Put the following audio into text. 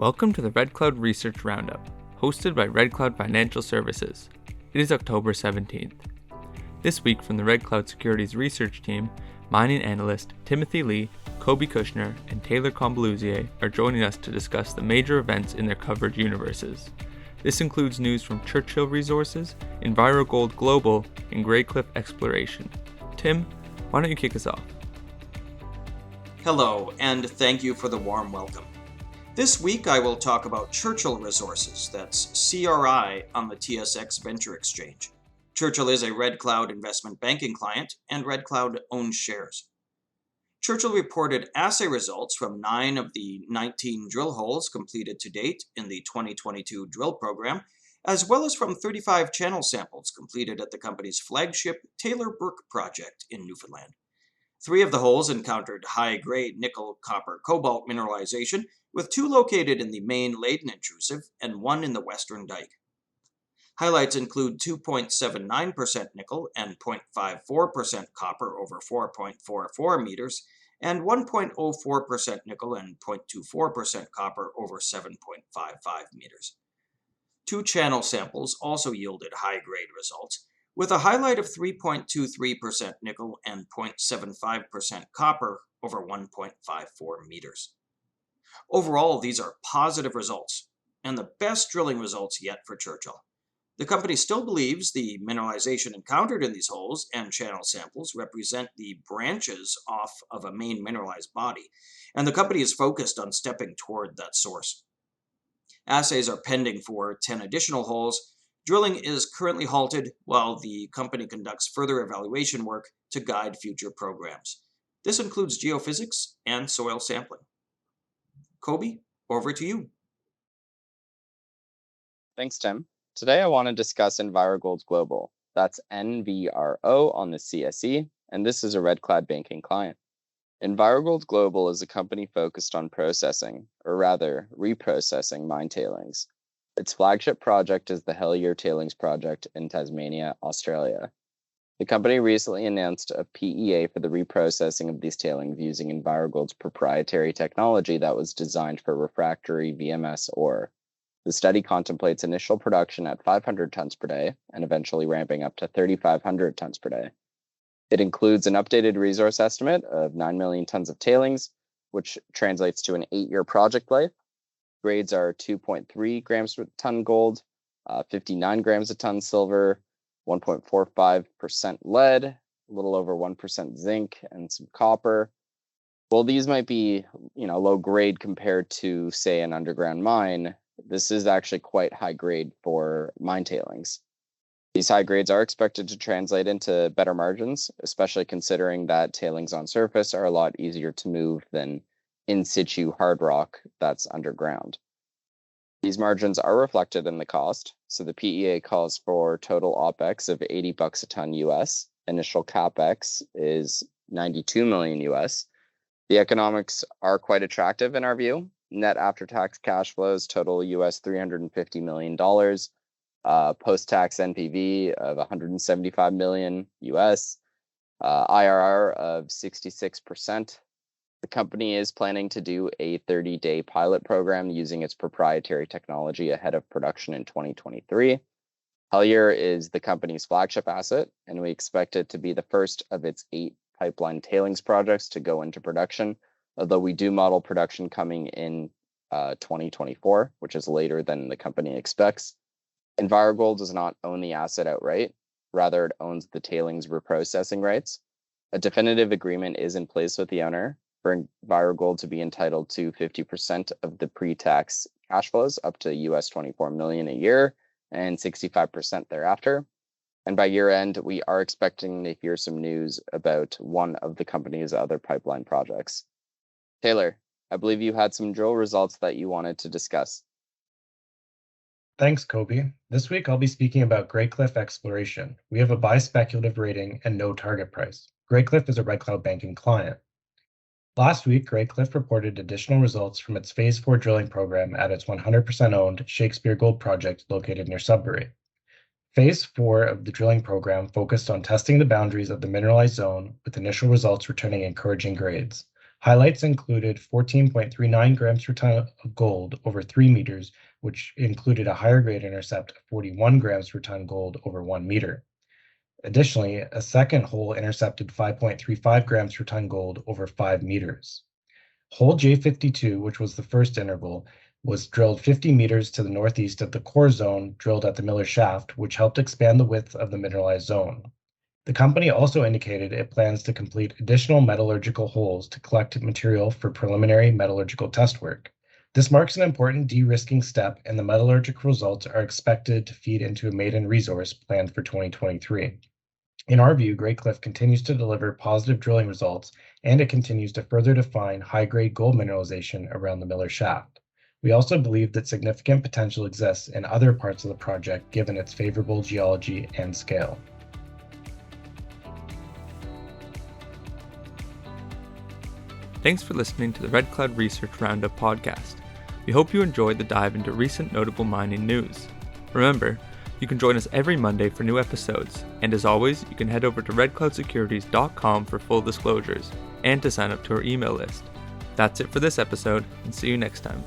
Welcome to the Red Cloud Research Roundup, hosted by Red Cloud Financial Services. It is October 17th. This week from the Red Cloud Securities Research Team, mining analyst Timothy Lee, Koby Kushner, and Taylor Combaluzier are joining us to discuss the major events in their coverage universes. This includes news from Churchill Resources, EnviroGold Global, and Graycliff Exploration. Tim, why don't you kick us off? Hello, and thank you for the warm welcome. This week I will talk about Churchill Resources, that's CRI on the TSX Venture Exchange. Churchill is a Red Cloud investment banking client, and Red Cloud owns shares. Churchill reported assay results from 9 of the 19 drill holes completed to date in the 2022 drill program, as well as from 35 channel samples completed at the company's flagship Taylor project in Newfoundland. 3 of the holes encountered high-grade nickel, copper, cobalt mineralization, with 2 located in the main Leyden intrusive and 1 in the western dike. Highlights include 2.79% nickel and 0.54% copper over 4.44 meters, and 1.04% nickel and 0.24% copper over 7.55 meters. 2 channel samples also yielded high-grade results, with a highlight of 3.23% nickel and 0.75% copper over 1.54 meters. Overall, these are positive results, and the best drilling results yet for Churchill. The company still believes the mineralization encountered in these holes and channel samples represent the branches off of a main mineralized body, and the company is focused on stepping toward that source. Assays are pending for 10 additional holes. Drilling is currently halted while the company conducts further evaluation work to guide future programs. This includes geophysics and soil sampling. Koby, over to you. Thanks, Tim. Today I want to discuss EnviroGold Global. That's NVRO on the CSE, and this is a Red Cloud banking client. EnviroGold Global is a company focused on processing, or rather, reprocessing mine tailings. Its flagship project is the Helier Tailings Project in Tasmania, Australia. The company recently announced a PEA for the reprocessing of these tailings using EnviroGold's proprietary technology that was designed for refractory VMS ore. The study contemplates initial production at 500 tons per day and eventually ramping up to 3,500 tons per day. It includes an updated resource estimate of 9 million tons of tailings, which translates to an 8-year project life. Grades are 2.3 grams per ton gold, 59 grams a ton silver, 1.45% lead, a little over 1% zinc, and some copper. While these might be, low grade compared to, say, an underground mine, this is actually quite high grade for mine tailings. These high grades are expected to translate into better margins, especially considering that tailings on surface are a lot easier to move than in situ hard rock that's underground. These margins are reflected in the cost, so the PEA calls for total OPEX of $80 a ton US. Initial CapEx is $92 million US. The economics are quite attractive in our view. Net after-tax cash flows total US $350 million, post-tax NPV of $175 million US, IRR of 66%. The company is planning to do a 30-day pilot program using its proprietary technology ahead of production in 2023. Helier is the company's flagship asset, and we expect it to be the first of its 8 pipeline tailings projects to go into production, although we do model production coming in 2024, which is later than the company expects. EnviroGold does not own the asset outright. Rather, it owns the tailings reprocessing rights. A definitive agreement is in place with the owner for EnviroGold to be entitled to 50% of the pre-tax cash flows up to US $24 million a year and 65% thereafter. And by year end, we are expecting to hear some news about one of the company's other pipeline projects. Taylor, I believe you had some drill results that you wanted to discuss. Thanks, Koby. This week I'll be speaking about Graycliff Exploration. We have a buy speculative rating and no target price. Graycliff is a Red Cloud banking client. Last week, Graycliff reported additional results from its Phase 4 drilling program at its 100% owned Shakespeare Gold project located near Sudbury. Phase 4 of the drilling program focused on testing the boundaries of the mineralized zone, with initial results returning encouraging grades. Highlights included 14.39 grams per ton of gold over 3 meters, which included a higher grade intercept of 41 grams per ton gold over 1 meter. Additionally, a second hole intercepted 5.35 grams per ton gold over 5 meters. Hole J52, which was the first interval, was drilled 50 meters to the northeast of the core zone drilled at the Miller Shaft, which helped expand the width of the mineralized zone. The company also indicated it plans to complete additional metallurgical holes to collect material for preliminary metallurgical test work. This marks an important de-risking step, and the metallurgical results are expected to feed into a maiden resource planned for 2023. In our view, Graycliff continues to deliver positive drilling results, and it continues to further define high-grade gold mineralization around the Miller Shaft. We also believe that significant potential exists in other parts of the project given its favorable geology and scale. Thanks for listening to the Red Cloud Research Roundup podcast. We hope you enjoyed the dive into recent notable mining news. Remember, you can join us every Monday for new episodes, and as always, you can head over to redcloudsecurities.com for full disclosures and to sign up to our email list. That's it for this episode, and see you next time.